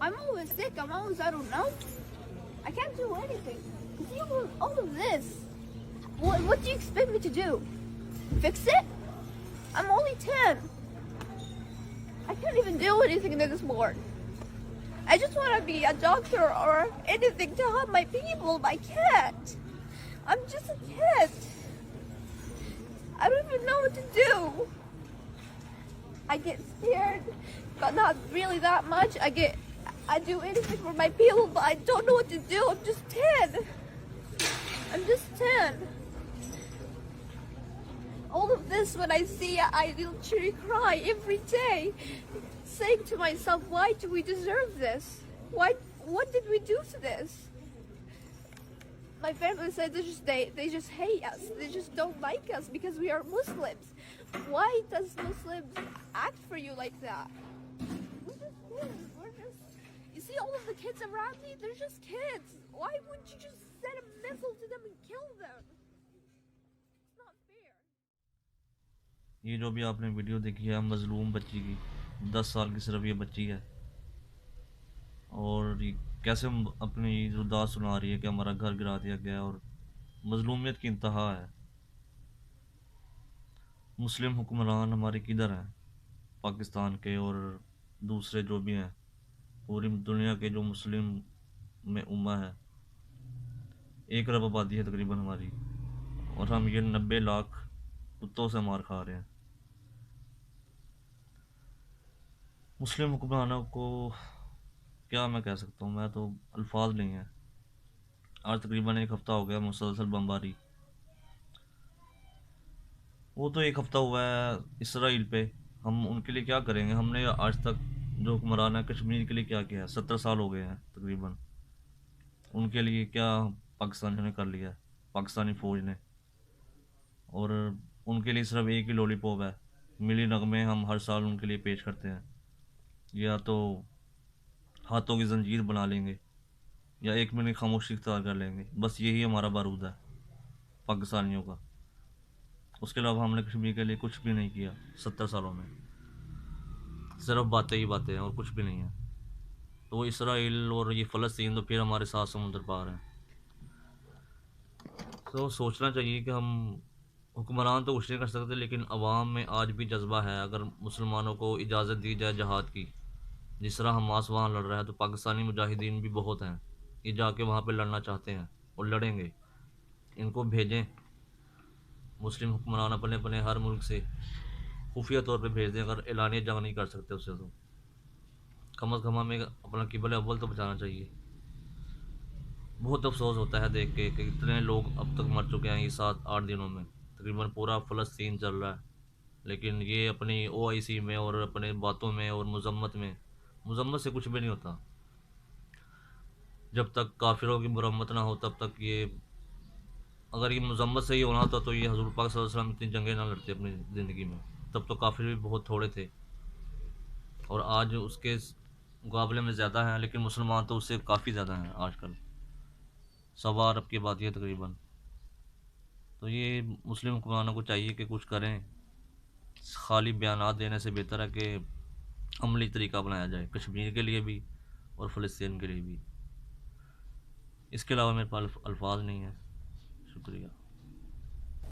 I'm always sick. I'm always, I don't know. I can't do anything. See all of this. What do you expect me to do? Fix it? I'm only 10. I can't even do anything anymore. I just want to be a doctor or anything to help my people, but I can't. I'm just a kid. I don't even know what to do. I get scared, but not really that much. I do anything for my people, but I don't know what to do. I'm just 10. I'm just 10. All of this, when I see it, I literally cry every day, saying to myself, why do we deserve this? What did we do to this? My family said they just hate us. They just don't like us because we are Muslims. Why does Muslims act for you like that? We're just kids. You see all of the kids around me? They're just kids. Why wouldn't you just send a missile to them and kill them? It's not fair. یہ جو بھی آپ نے video دیکھی ہے مظلوم بچی کی، 10 سال کی صرف یہ بچی ہے، اور یہ کیسے اپنی داد سنا رہی ہے کہ ہمارا گھر گرا دیا گیا، اور مظلومیت کی انتہا ہے۔ مسلم حکمران ہمارے کدھر ہیں؟ پاکستان کے اور دوسرے جو بھی ہیں، پوری دنیا کے جو مسلم میں امہ ہے، 1 ارب آبادی ہے تقریباً ہماری، اور ہم یہ 90 لاکھ کتوں سے مار کھا رہے ہیں۔ مسلم حکمرانوں کو کیا میں کہہ سکتا ہوں، میں تو الفاظ نہیں ہیں۔ آج تقریباً 1 ہفتہ ہو گیا مسلسل بمباری، وہ تو 1 ہفتہ ہوا ہے اسرائیل پہ، ہم ان کے لیے کیا کریں گے؟ ہم نے آج تک جو حکمران ہے کشمیر کے لیے کیا کیا ہے؟ 70 سال ہو گئے ہیں تقریباً، ان کے لیے کیا پاکستانیوں نے کر لیا ہے، پاکستانی فوج نے؟ اور ان کے لیے صرف ایک ہی لولی پاپ ہے، ملی نغمے ہم ہر سال ان کے لیے پیش کرتے ہیں، یا تو ہاتھوں کی زنجیر بنا لیں گے یا 1 منٹ خاموشی اختیار کر لیں گے، بس یہی ہمارا بارود ہے پاکستانیوں کا۔ اس کے علاوہ ہم نے کشمیر کے لیے کچھ بھی نہیں کیا 70 سالوں میں، صرف باتیں ہی باتیں ہیں اور کچھ بھی نہیں ہے۔ تو وہ اسرائیل اور یہ فلسطین تو پھر ہمارے ساتھ سمندر پار ہیں۔ تو سوچنا چاہیے کہ ہم حکمران تو کچھ نہیں کر سکتے، لیکن عوام میں آج بھی جذبہ ہے۔ اگر مسلمانوں کو اجازت دی جائے جہاد کی، جس طرح حماس وہاں لڑ رہا ہے، تو پاکستانی مجاہدین بھی بہت ہیں، یہ جا کے وہاں پہ لڑنا چاہتے ہیں اور لڑیں گے۔ ان کو بھیجیں، مسلم حکمران اپنے اپنے ہر ملک سے خفیہ طور پہ بھیج دیں۔ اگر اعلانیہ جنگ نہیں کر سکتے اس سے، تو کم از کم ہمیں اپنا قبلہ اول تو بچانا چاہیے۔ بہت افسوس ہوتا ہے دیکھ کے کہ اتنے لوگ اب تک مر چکے ہیں، یہ 7-8 دنوں میں تقریباً پورا فلسطین چل رہا ہے، لیکن یہ اپنی OIC میں اور اپنے باتوں میں اور مذمت سے کچھ بھی نہیں ہوتا۔ جب تک کافروں کی مرمت نہ ہو تب تک یہ، اگر یہ مذمت سے ہی ہونا ہوتا تو یہ حضور پاک صلی اللہ علیہ وسلم اتنی جنگیں نہ لڑتے اپنی زندگی میں، تب تو کافر بھی بہت تھوڑے تھے، اور آج اس کے مقابلے میں زیادہ ہیں، لیکن مسلمان تو اس سے کافی زیادہ ہیں آج کل، 1.25 ارب کی آبادی ہے تقریباً۔ تو یہ مسلم حکمرانوں کو چاہیے کہ کچھ کریں، خالی بیانات دینے سے بہتر ہے کہ عملی طریقہ بنایا جائے، کشمیر کے لیے بھی اور فلسطین کے لیے بھی۔ اس کے علاوہ میرے پاس الفاظ نہیں ہیں۔ شکریہ۔